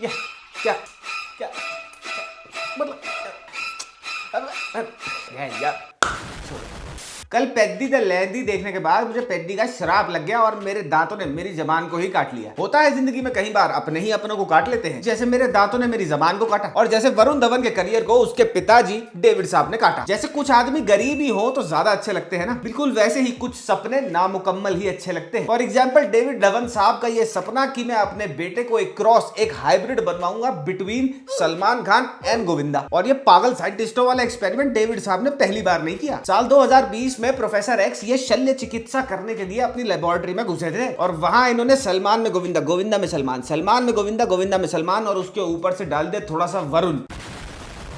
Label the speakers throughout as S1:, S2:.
S1: क्या क्या क्या मतलब यार कल पेद्दी द लैंदी देखने के बाद मुझे पेद्दी का श्राप लग गया और मेरे दांतों ने मेरी जबान को ही काट लिया। होता है जिंदगी में कई बार अपने ही अपनों को काट लेते हैं, जैसे मेरे दांतों ने मेरी जबान को काटा और जैसे वरुण धवन के करियर को उसके पिताजी डेविड साहब ने काटा। जैसे कुछ आदमी गरीब ही हो तो ज्यादा अच्छे लगते हैं ना, बिल्कुल वैसे ही कुछ सपने नामुकम्मल ही अच्छे लगते हैं। फॉर एग्जाम्पल डेविड धवन साहब का ये सपना कि मैं अपने बेटे को एक क्रॉस, एक हाइब्रिड बनवाऊंगा बिटवीन सलमान खान एंड गोविंदा, और ये पागल साइंटिस्टों वाला एक्सपेरिमेंट डेविड साहब ने पहली बार नहीं किया। साल 2020 में प्रोफेसर एक्स ये शल्य चिकित्सा करने के लिए अपनी लेबोरेटरी में घुसे थे और वहां इन्होंने सलमान में गोविंदा, गोविंदा में सलमान, सलमान में गोविंदा, गोविंदा में सलमान और उसके ऊपर से डाल दे थोड़ा सा वरुण।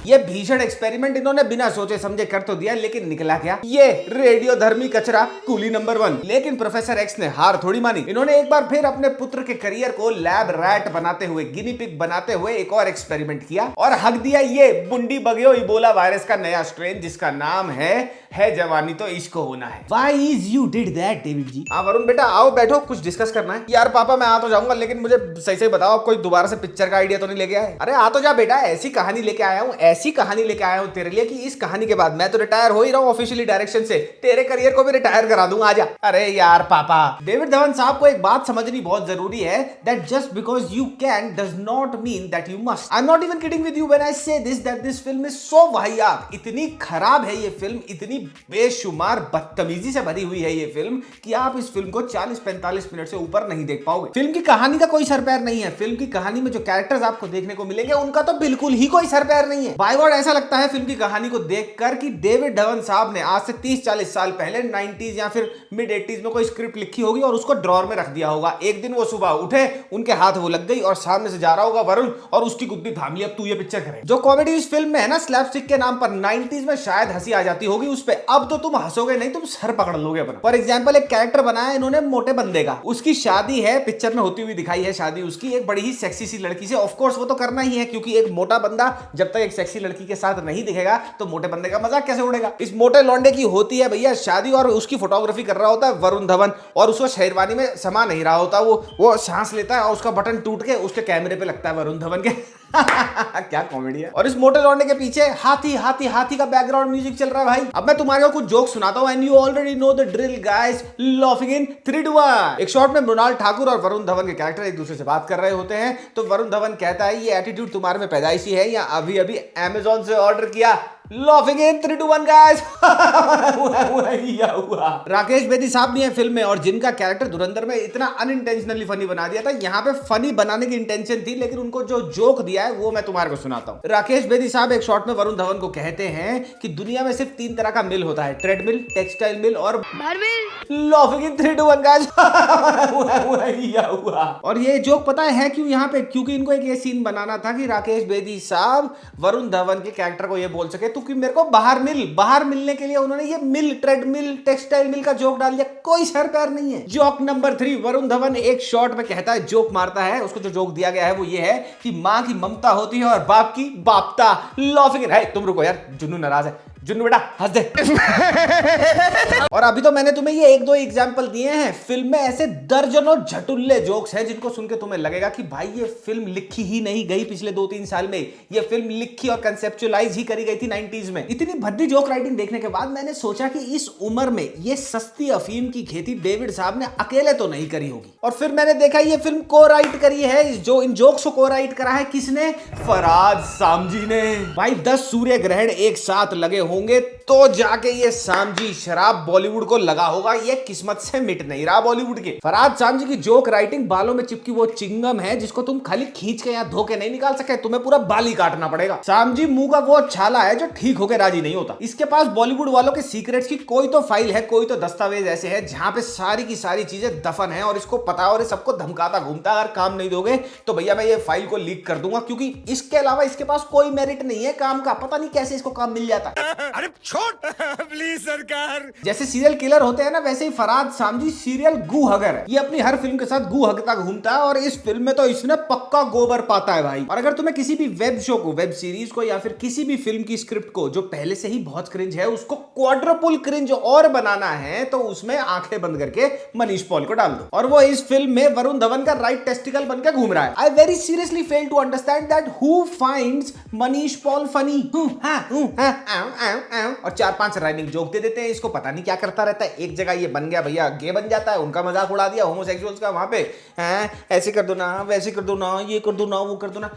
S1: ये भीषण एक्सपेरिमेंट इन्होंने बिना सोचे समझे कर तो दिया, लेकिन निकला क्या? ये रेडियो धर्मी कचरा कूली नंबर 1। लेकिन प्रोफेसर एक्स ने हार थोड़ी मानी। इन्होंने एक बार फिर अपने पुत्र के करियर को लैब रैट बनाते हुए, गिनी पिग बनाते हुए एक और एक्सपेरिमेंट किया और हक दिया ये बुंडी बगियो इबोला वायरस का नया स्ट्रेन, जिसका नाम है जवानी तो इश्क होना है। Why is you did that, David जी? हाँ वरुण बेटा आओ बैठो, कुछ डिस्कस करना है। यार पापा मैं आ तो जाऊंगा, लेकिन मुझे सही से बताओ कोई दोबारा से पिक्चर का आइडिया तो नहीं लेके आए? अरे आ तो जा बेटा, ऐसी कहानी लेके आया हूँ, ऐसी कहानी लेके आया हूँ तेरे लिए कि इस कहानी के बाद मैं तो रिटायर हो ही रहा हूँ ऑफिशियली डायरेक्शन से, तेरे करियर को भी रिटायर करा दूंगा, आजा। अरे यार पापा, डेविड धवन साहब को एक बात समझनी बहुत जरूरी है, that just because you can does not mean that you must. I am not even kidding with you when I say this, that this film is so वाहियात। इतनी खराब है ये फिल्म, इतनी बेशुमार बदतमीजी से भरी हुई है ये फिल्म कि आप इस फिल्म को 40-45 मिनट से ऊपर नहीं देख पाओगे। फिल्म की कहानी का कोई सर पैर नहीं है। फिल्म की कहानी में जो कैरेक्टर्स आपको देखने को मिलेंगे उनका तो बिल्कुल ही कोई सर पैर नहीं है। बाय गॉड ऐसा लगता है फिल्म की कहानी को देखकर कि डेविड धवन साहब ने आज से 30-40 साल पहले 90s या फिर मिड 80s में कोई स्क्रिप्ट लिखी होगी और उसको ड्रॉर में रख दिया होगा। एक दिन वो सुबह उठे, उनके हाथ वो लग गई और सामने से जा रहा होगा वरुण और उसकी गुद्दी थाम ली, अब तू ये पिक्चर करे। जो कॉमेडी इस फिल्म में है ना स्लैपस्टिक के नाम पर, 90s में शायद हंसी आ जाती होगी उस पे, अब तो तुम हंसोगे नहीं, तुम सर पकड़ लोगे अपना। फॉर एग्जाम्पल एक कैरेक्टर बनाया इन्होंने मोटे बंदे का, उसकी शादी है, पिक्चर में होती हुई दिखाई है शादी उसकी एक बड़ी ही सेक्सी सी लड़की से। ऑफ कोर्स वो तो करना ही है, क्योंकि एक मोटा बंदा जब तक एक सेक्सी लड़की के साथ नहीं दिखेगा तो मोटे बंदे का मजाक कैसे उड़ेगा। इस मोटे लौंडे की होती है भैया शादी और उसकी फोटोग्राफी कर रहा होता है वरुण धवन और उसको शेरवानी में समा नहीं रहा होता, वो सांस लेता है और उसका बटन टूट के उसके कैमरे पे लगता है वरुण धवन के। क्या कॉमेडी है। और इस मोटे लौंडे के पीछे हाथी हाथी हाथी का बैकग्राउंड म्यूजिक चल रहा है भाई। अब मैं तुम्हारे को कुछ जोक सुनाता हूं and you already know the drill guys, laughing इन 3 2 1। एक शॉट में मृणाल ठाकुर और वरुण धवन के कैरेक्टर एक दूसरे से बात कर रहे होते हैं तो वरुण धवन कहता है ये एटीट्यूड तुम्हारे में पैदाइशी है या अभी अभी अमेज़न से ऑर्डर किया? Laughing in 3 2 1 guys। हुआ। राकेश बेदी साहब भी हैं फिल्म में और जिनका कैरेक्टर धुरंधर में इतना अनइंटेंशनली फनी बना दिया था। यहाँ पे फनी बनाने की इंटेंशन थी, लेकिन उनको जो जोक दिया है वो मैं तुम्हारे को सुनाता हूँ। राकेश बेदी साहब एक शॉट में वरुण धवन को कहते हैं कि दुनिया में सिर्फ 3 तरह का मिल होता है, ट्रेडमिल, टेक्सटाइल मिल और Laughing in 3 2 1 guys। हुआ। और ये जोक पता है क्यों यहाँ पे? क्योंकि इनको एक ये सीन बनाना था कि राकेश बेदी साहब वरुण धवन के कैरेक्टर को ये बोल सके तो कि मेरे को बाहर मिलने के लिए उन्होंने ये मिल, ट्रेडमिल, टेक्सटाइल मिल का जोक डाल दिया। कोई सर पैर नहीं है। जोक नंबर 3, वरुण धवन एक शॉट में कहता है, जोक मारता है, उसको जो जोक दिया गया है वो ये है कि माँ की ममता होती है और बाप की बापता। लॉफिंग है। तुम रुको यार, जुन्नू नाराज है। जुन्नू बेटा हंस दे। और अभी तो मैंने तुम्हें ये 1-2 एग्जांपल दिए हैं। फिल्म में ऐसे दर्जनों झटुल्ले जोक्स हैं जिनको सुन के तुम्हें लगेगा कि भाई ये फिल्म लिखी ही नहीं गई पिछले 2-3 साल में, ये फिल्म लिखी और कंसेप्चुअलाइज ही करी गई थी 90s में। इतनी भद्दी जोक राइटिंग देखने के बाद मैंने सोचा कि इस उम्र में ये सस्ती अफीम की खेती डेविड साहब ने अकेले तो नहीं करी होगी। और फिर मैंने देखा ये फिल्म को राइट करी है, जो इन जोक्स को राइट करा है किसने? फराज सामजी ने। भाई 10 सूर्य ग्रहण एक साथ लगे होंगे तो जाके ये सामजी शराब बॉलीवुड को लगा होगा। ये किस्मत से मिट नहीं रहा बॉलीवुड के। फराज सामजी की जोक राइटिंग बालों में चिपकी वो चिंगम है जिसको तुम खाली खींच के या धो के नहीं निकाल सके, तुम्हें पूरा बाल ही काटना पड़ेगा। सामजी मुंह का वो छाला है जो ठीक होकर राजी नहीं होता। इसके पास बॉलीवुड वालों के सीक्रेट्स की कोई तो फाइल है, कोई तो दस्तावेज ऐसे है जहां पे सारी की सारी चीजें दफन है और इसको पता और सबको धमकाता घूमता। अगर काम नहीं दोगे तो भैया मैं ये फाइल को लीक कर दूंगा, क्योंकि इसके अलावा इसके पास कोई मेरिट नहीं है काम का। पता नहीं कैसे इसको काम मिल जाता है।
S2: अरे छोड़ छोड़ प्लीज सरकार।
S1: जैसे सीरियल किलर होते हैं ना, वैसे ही फरहाद सामजी सीरियल गू हगर है। ये अपनी हर फिल्म के साथ गू हगता घूमता है और इस फिल्म में तो इसने पक्का गोबर पाता है भाई। और अगर तुम्हें किसी भी वेब शो को, वेब सीरीज को या फिर किसी भी फिल्म की स्क्रिप्ट को जो पहले से ही बहुत क्रिंज है उसको क्वाड्रपल क्रिंज और बनाना है तो उसमें आंखें बंद करके मनीष पॉल को डाल दो। और वो इस फिल्म में वरुण धवन का राइट टेस्टिकल बनकर घूम रहा है। I very seriously fail to understand that who finds Manish Paul funny. और 4-5 राइमिंग जोक दे देते हैं इसको, पता नहीं क्या करता रहता है। एक जगह ये बन गया भैया गे बन जाता है, उनका मजाक उड़ा दिया होमोसेक्सुअल्स का वहां पे, ऐसे कर दो ना, वैसे कर दो ना, ये कर दो ना, वो कर दो ना।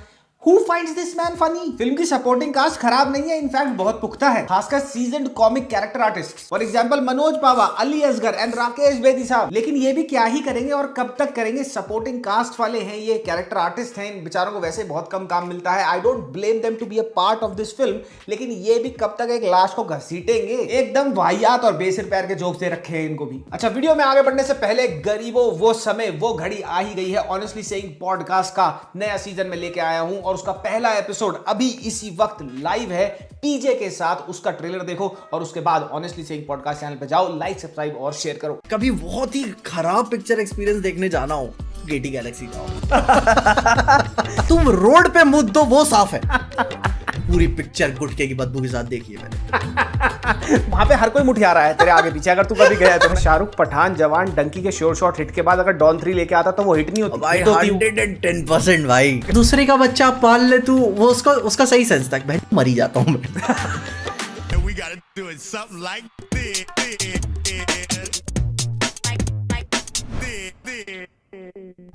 S1: Who finds this man funny? Film की सपोर्टिंग कास्ट खराब नहीं है, इनफैक्ट बहुत पुख्ता है, खासकर seasoned comic character artist. For example Manoj Pahwa, Ali Asgar and Rakesh Bedi साहब। लेकिन ये भी क्या ही करेंगे और कब तक करेंगे, सपोर्टिंग कास्ट वाले हैं, ये कैरेक्टर आर्टिस्ट हैं, इन बेचारों को वैसे बहुत कम काम मिलता है। I don't blame them to be a part of this film, लेकिन ये भी कब तक एक लाश को घसीटेंगे। एकदम वाहियात और बेसिर पैर के जोक्स दे रखे हैं इनको भी। अच्छा, वीडियो में आगे बढ़ने से पहले गरीबों, वो समय वो घड़ी आ ही गई है। ऑनेस्टली सेइंग पॉडकास्ट का नया सीजन में लेके आया हूं और उसका पहला एपिसोड अभी इसी वक्त लाइव है टीजे के साथ। उसका ट्रेलर देखो और उसके बाद ऑनेस्टली सेइंग पॉडकास्ट चैनल पे जाओ, लाइक, सब्सक्राइब और शेयर करो।
S3: कभी बहुत ही खराब पिक्चर एक्सपीरियंस देखने जाना हो, गेटी गैलेक्सी जाओ। तुम रोड पे मुद्द दो, वो साफ है। पूरी पिक्चर गुटके की बदबू के साथ देखिए मैंने।
S1: वहां पे हर कोई मुठिया रहा है तेरे आगे पीछे, अगर तू कभी गया तो। शाहरुख, पठान, जवान, डंकी के शोर शॉट हिट के बाद अगर डॉन 3 लेके आता तो वो हिट नहीं होती
S3: भाई। 110% भाई। दूसरे का बच्चा पाल ले तू, वो उसका सही सेंस तक भाई मर ही जाता हूं मैं।
S2: We gotta do it something like this.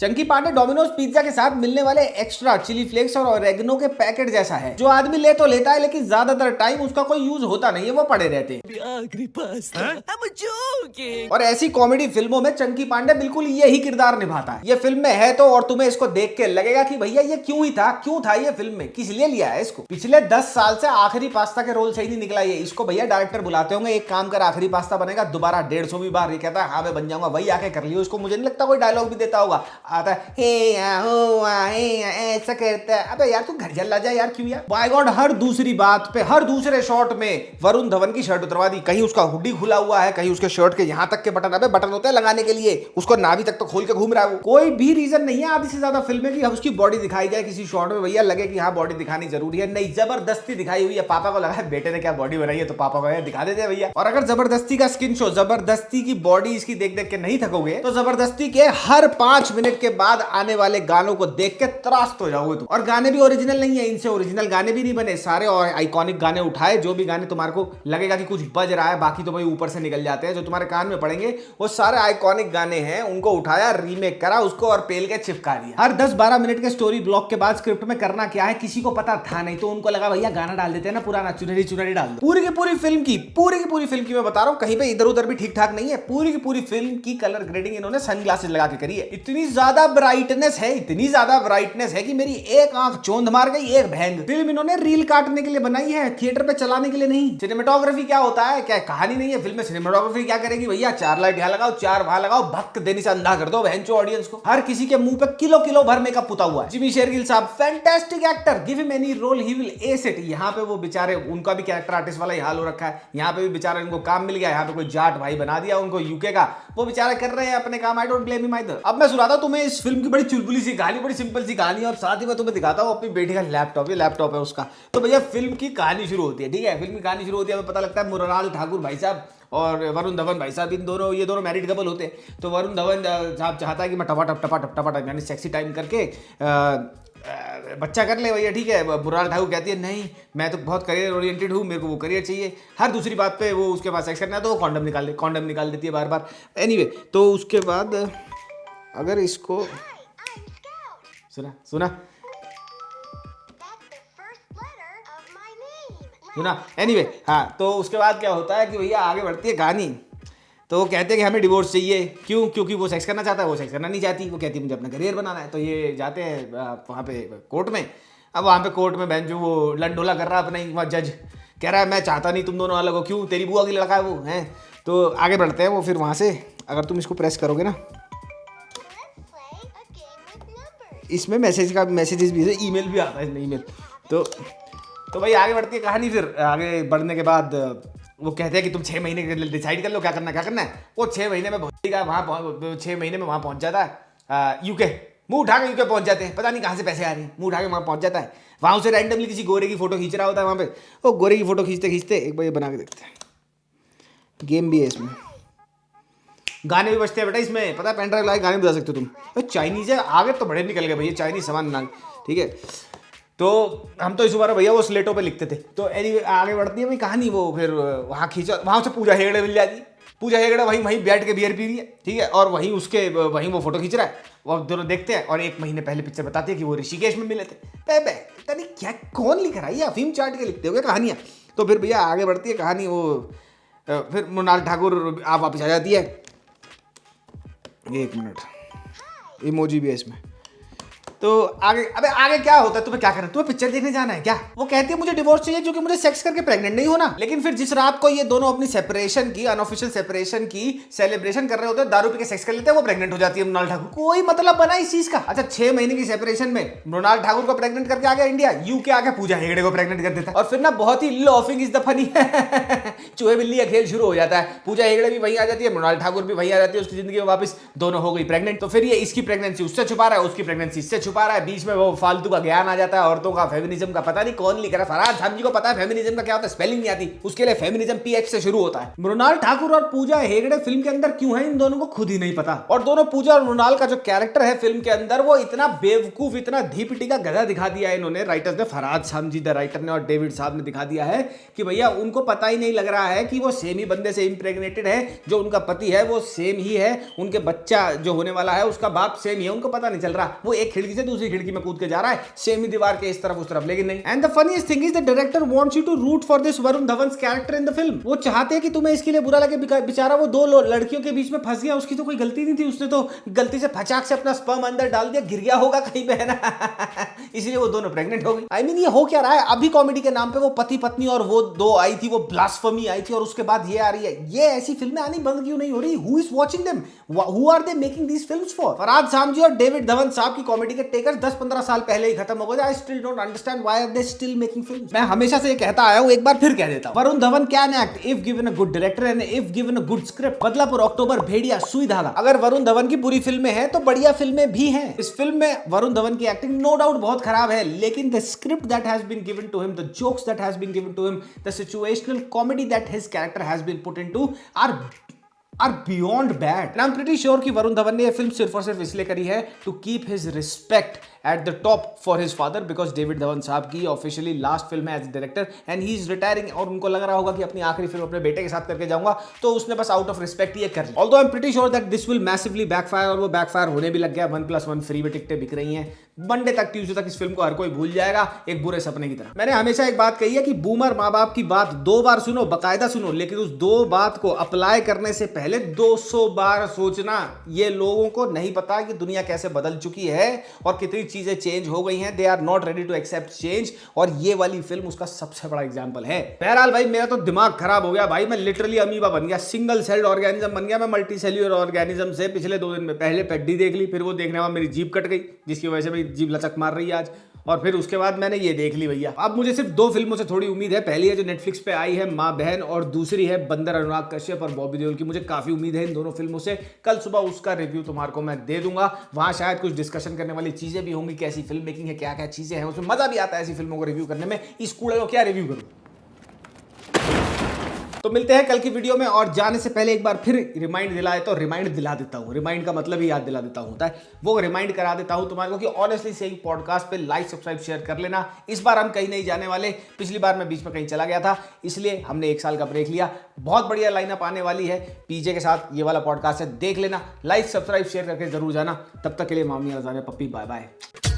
S1: Chunky Pandey Domino's pizza के साथ मिलने वाले एक्स्ट्रा चिली फ्लेक्स और ऑरेगनो के पैकेट जैसा है, जो आदमी ले तो लेता है लेकिन ज्यादातर टाइम उसका कोई यूज होता नहीं है, वो पड़े रहते हैं। और ऐसी कॉमेडी फिल्मों में चंकी पांडे बिल्कुल यही किरदार निभाता है। ये फिल्म में है तो, और तुम्हें इसको देख के लगेगा कि भैया ये क्यों था ये फिल्म में, किस लिए लिया है इसको। पिछले 10 साल से आखिरी पास्ता के रोल से ही नहीं निकला ये। इसको भैया डायरेक्टर बुलाते होंगे, एक काम कर आखिरी पास्ता बनेगा, दोबारा 150वीं बार ये कहता है हाँ मैं बन जाऊंगा, वही आके कर लियो। इसको मुझे नहीं लगता कोई डायलॉग भी देता होगा, आता है हे ऐसा करता है। अबे यार तू घर जल जा यार, क्यों यार। बाय गॉड, हर दूसरी बात पे, हर दूसरे शॉट में वरुण धवन की शर्ट उतरवा दी, कहीं उसका हुडी खुला हुआ है, कहीं उसके शर्ट के यहां तक के बटन, अबे बटन होते हैं लगाने के लिए, उसको नाभि तक तो खोल के घूम रहा है वो। कोई भी रीजन नहीं है आधी से ज्यादा फिल्म में कि उसकी बॉडी दिखाई जाए किसी शॉट में, भैया लगे कि हाँ बॉडी दिखानी जरूरी है। नहीं, जबरदस्ती दिखाई हुई है। पापा को लगा है बेटे ने क्या बॉडी बनाई है तो पापा को दिखा देते भैया। और अगर जबरदस्ती का स्किन शो, जबरदस्ती की बॉडी इसकी देख देख के नहीं थकोगे तो जबरदस्ती के हर 5 मिनट के बाद आने वाले गानों को देख के त्रास्त हो जाओगे तुम। और गाने भी ओरिजिनल नहीं है, इनसे ओरिजिनल गाने भी नहीं बने, सारे और आइकॉनिक गाने उठाए। जो भी गाने तुम्हारे को लगेगा कि कुछ बज रहा है, बाकी तो भाई ऊपर से निकल जाते हैं, जो तुम्हारे कान में पड़ेंगे वो सारे आइकॉनिक गाने हैं, उनको उठाया, रीमेक करा उसको और पेल के चिपका दिया। हर 10-12 मिनट के स्टोरी ब्लॉक के बाद स्क्रिप्ट में करना क्या है किसी को पता था नहीं, तो उनको लगा भैया गाना डाल देते हैं ना पुराना, चुनरी चुनरी डाल दो। पूरी की पूरी फिल्म की मैं बता रहा हूं, कहीं पे इधर उधर भी ठीक ठाक नहीं है। पूरी की पूरी फिल्म की कलर ग्रेडिंग इन्होंने सनग्लासेस लगा के करी है। इतनी ज्यादा ब्राइटनेस है कि मेरी एक आंख चोंध मार गई, एक भैंग। फिल्म इन्होंने रील काटने के लिए बनाई है, थिएटर पे चलाने के लिए नहीं। सिनेमेटोग्राफी क्या होता है, क्या कहानी नहीं है फिल्म में, सिनेमेटोग्राफी क्या करेगी भैया, 4 लाइट यहाँ लगाओ, 4 वहां लगाओ, भक्त देने से अंधा कर दो बहनचो ऑडियंस को। हर किसी के मुंह पे किलो भर मेकअप पुता हुआ है। जिमी शेरगिल साहब fantastic actor, give him any role he will ace it. यहाँ पे वो बेचारे, उनका भी कैरेक्टर आर्टिस्ट वाला ही हाल हो रखा है। यहाँ पे भी बेचारे इनको काम मिल गया, यहाँ पे कोई जाट भाई बना दिया उनको यूके का, वो बेचारे कर रहे हैं अपने काम। आई डोंट ब्लेम हिम आइदर। अब मैं सुनाता हूं तुम्हें इस फिल्म की बड़ी चुलबुली सी कहानी, बड़ी सिंपल सी कहानी, और साथ ही मैं तुम्हें दिखाता हूँ अपनी बेटी का लैपटॉप। ये लैपटॉप है उसका। तो भैया फिल्म की कहानी शुरू होती है, ठीक है। फिल्म की कहानी शुरू होती है, पता लगता है मुराल ठाकुर भाई साहब और वरुण धवन भाई साहब, ये दोनों मैरिड कपल होते हैं। तो वरुण धवन साहब चाहता है कि मैं टपा यानी सेक्सी टाइम करके बच्चा कर ले भैया, ठीक है। मुराल ठाकुर कहती है नहीं मैं तो बहुत करियर ओरिएंटेड हूँ, मेरे को वो करियर चाहिए। हर दूसरी बात पे वो उसके पास सेक्स करना है तो वो कॉन्डम निकाल देती है बार। एनीवे, तो उसके बाद अगर इसको सुना एनीवे, हाँ, तो उसके बाद क्या होता है कि भैया आगे बढ़ती है कहानी। तो वो कहते हैं कि हमें डिवोर्स चाहिए, क्यों, क्योंकि वो सेक्स करना चाहता है, वो सेक्स करना नहीं चाहती। वो कहती है मुझे अपना करियर बनाना है। तो ये जाते हैं वहाँ पे कोर्ट में। अब वहाँ पे कोर्ट में बहन जो वो लंडोला कर रहा है अपना ही, वहाँ जज कह रहा है मैं चाहता नहीं तुम दोनों अलग हो, क्यों, तेरी बुआ की लड़का है वो है। तो आगे बढ़ते हैं वो, फिर वहाँ से अगर तुम इसको प्रेस करोगे ना, इसमें मैसेजेस भी है, ईमेल भी आता है इसमें, ईमेल। तो भाई आगे बढ़ती है कहानी। फिर आगे बढ़ने के बाद वो कहते हैं कि तुम 6 महीने के लिए डिसाइड कर लो क्या करना है। वो 6 महीने में वहाँ 6 महीने में वहाँ पहुँच जाता है यूके, मुंह उठा के यूके पहुँच जाते हैं, पता नहीं कहाँ से पैसे आ रहे हैं, मुंह उठा के वहाँ पहुँच जाता है। वहाँ उसे रैंडमली किसी गोरे की फोटो खींच रहा होता है वहाँ पे, वो गोरे की फोटो खींचते एक बार ये बना के देखते हैं। गेम भी है इसमें, गाने भी बजते हैं बेटा इसमें, पता है पेन ड्राइव लाके गाने बजा सकते हो तुम। तो चाइनीज है, आगे तो बड़े निकल गए भैया चाइनीज सामान ना, ठीक है। तो हम तो इस बार भैया वो स्लेटों पे लिखते थे। तो एनीवे आगे बढ़ती है भाई कहानी, वो फिर वहाँ खींचा, वहाँ से पूजा हेगड़े मिल जाती। पूजा हेगड़े वहीं बैठ के बियर पी रही है, ठीक है, और वहीं वो फोटो खींच रहा है। वो दोनों देखते हैं और 1 महीने पहले पिक्चर बताती है कि वो ऋषिकेश में मिले थे। पता नहीं क्या कौन लिख रहा है, या फिल्म चार्ट के लिखते हो क्या कहानियाँ। तो फिर भैया आगे बढ़ती है कहानी, वो फिर मृणाल ठाकुर आप वापस आ जाती है। 1 मिनट, इमोजी भी है इसमें। तो आगे क्या होता है, तुम्हें क्या करना है, तुम्हें पिक्चर देखने जाना है क्या। वो कहती है मुझे डिवोर्स चाहिए क्योंकि मुझे सेक्स करके प्रेग्नेंट नहीं होना। लेकिन फिर जिस रात को ये दोनों अपनी सेपरेशन की, अनऑफिशियल सेपरेशन की सेलिब्रेशन कर रहे होते हैं, दारू पी के सेक्स कर लेते हैं, वो प्रेग्नेंट हो जाती है मृणाल ठाकुर। कोई मतलब बना इस चीज का। अच्छा 6 महीने की सेपरेशन में मृणाल ठाकुर को प्रेग्नेंट करके आ गया इंडिया, यूके आके पूजा हेगड़े को प्रेग्नेंट कर देता है। और फिर ना बहुत ही लॉफिंग इज द फनी चूहे बिल्ली का खेल शुरू हो जाता है। पूजा हेगड़े भी वहीं आ जाती है, मृणाल ठाकुर भी वहीं आ जाती है, उसकी जिंदगी में वापस दोनों हो गई प्रेग्नेंट। तो फिर ये इसकी प्रेगनेंसी उससे छुपा रहा है, उसकी प्रेगनेंसी इससे छुपा रहा है, बीच में वो फालतू का ज्ञान आ जाता है औरतों का, फेमिनिज्म का। पता नहीं कौन लिख रहा है, फरहाद साहब जी को पता है फेमिनिज्म का क्या होता है, स्पेलिंग नहीं आती, उसके लिए फेमिनिज्म पीएच से शुरू होता है। मृणाल ठाकुर और पूजा हेगड़े फिल्म के अंदर क्यों है, इन दोनों को खुद ही नहीं पता। और दोनों पूजा और मृणाल का जो कैरेक्टर है फिल्म के अंदर, वो इतना बेवकूफ, इतना धीपिटी का गधा दिखा दिया है इन्होंने, राइटर्स ने, फरहाद साहब जी द राइटर ने और डेविड साहब ने दिखा दिया है कि भैया उनको पता ही नहीं लग रहा है कि वो सेम ही बंदे से इम्प्रेग्नेटेड है, जो उनका पति है वो सेम ही है, उनके बच्चा जो होने वाला है उसका बाप सेम ही है, उनको पता नहीं चल रहा। वो एक खिड़की से दूसरी खिड़की में कूद के जा रहा है, सेम ही दीवार के इस तरफ उस तरफ, लेकिन नहीं। And the funniest thing is the director wants you to root for this Varun Dhawan's character in the film. वो चाहते हैं कि तुम्हें इसके लिए बुरा लगे, बेचारा वो 2 लड़कियों के बीच में फंस गया, उसकी तो कोई गलती नहीं थी, उसने तो गलती से फचाक से अपना स्पर्म अंदर डाल दिया, गिर गया होगा कहीं पे, है ना इसलिए वो दोनों प्रेग्नेंट हो गई। आई मीन ये हो क्या रहा है, अभी कॉमेडी के नाम पे वो पति पत्नी और वो 2 आई थी, वो ब्लास्फेमी आई थी, और उसके बाद ये आ रही है। ये ऐसी फिल्में आनी बंद क्यों नहीं हो रही? Who is watching them, who are they making these films for? Farhad साहब जी और डेविड धवन साहब की कॉमेडी के टेकर्स 10-15 साल पहले ही खत्म हो गए। I still don't understand why are they still making films. मैं हमेशा से ये कहता आया हूं, एक बार फिर कह देता हूं, Varun Dhawan can act if given a good director and if given a good script. Badlapur, October, Bhediya, Sui Dhaaga, अगर वरुण धवन की बुरी फिल्में हैं तो बढ़िया फिल्में भी हैं। इस फिल्म में वरुण धवन की एक्टिंग नो डाउट बहुत खराब है, लेकिन the script that has been given to him, the jokes that has been given to him, the situational comedy that his character has been put into are beyond bad. And I'm pretty sure कि वरुण धवन ने ये film सिर्फ और सिर्फ इसलिए करी है to keep his respect at the top for his father, because David Dhawan साहब की ऑफिशियली लास्ट फिल्म है as director and he is retiring, और उनको लग रहा होगा कि अपनी आखिरी फिल्म अपने बेटे के साथ करके जाऊंगा, तो उसने बस आउट ऑफ रिस्पेक्ट ये कर ली। Although I am pretty sure that this will massively backfire, और वो बैकफायर होने भी लग गया। 1+1 फ्री में टिकटें बिक रही हैं। मंडे तक, ट्यूसडे तक इस फिल्म को हर कोई भूल जाएगा एक बुरे सपने की तरह। मैंने हमेशा एक बात कही है कि बूमर माँ बाप की बात 2 बार सुनो, बकायदा सुनो, लेकिन उस 2 बात को अप्लाई करने से पहले 200 बार सोचना। ये लोगों को नहीं पता कि दुनिया कैसे बदल चुकी है और कितनी चीजें चेंज हो गई हैं। They are not ready to accept change, और ये वाली फिल्म उसका सबसे बड़ा एग्जांपल है। बहरहाल भाई मेरा तो दिमाग खराब हो गया भाई, मैं लिटरली अमीबा बन गया, सिंगल सेल्ड ऑर्गेनिज्म बन गया मैं, मल्टी सेल्यूलर ऑर्गेनिज्म से। पिछले 2 दिन में पहले पेड्डी देख ली, फिर वो देखने में मेरी जीभ कट गई, जिसकी वजह से मेरी जीभ लचक मार रही है आज, और फिर उसके बाद मैंने ये देख ली भैया। अब मुझे सिर्फ 2 फिल्मों से थोड़ी उम्मीद है। पहली है जो नेटफ्लिक्स पे आई है, माँ बहन, और दूसरी है बंदर, अनुराग कश्यप और बॉबी देओल की। मुझे काफी उम्मीद है इन दोनों फिल्मों से। कल सुबह उसका रिव्यू तुम्हारे को मैं दे दूंगा, वहां शायद कुछ डिस्कशन करने वाली चीजें भी होंगी, कैसी फिल्म मेकिंग है, क्या क्या चीजें हैं, उसमें मजा भी आता है ऐसी फिल्मों को रिव्यू करने में। इस कूड़े को क्या रिव्यू करूं। तो मिलते हैं कल की वीडियो में, और जाने से पहले एक बार फिर रिमाइंड दिलाए तो रिमाइंड दिला देता हूं। रिमाइंड का मतलब ही याद दिला देता हूं होता है, वो रिमाइंड करा देता हूं तुम्हारे को कि ऑनेस्टली सेइंग पॉडकास्ट पे लाइक, सब्सक्राइब, शेयर कर लेना। इस बार हम कहीं नहीं जाने वाले, पिछली बार मैं बीच में कहीं चला गया था, इसलिए हमने 1 साल का ब्रेक लिया। बहुत बढ़िया लाइनअप आने वाली है पीजे के साथ, ये वाला पॉडकास्ट है, देख लेना। लाइक, सब्सक्राइब, शेयर करके जरूर जाना। तब तक के लिए मामी रज़ा में पप्पी, बाय बाय।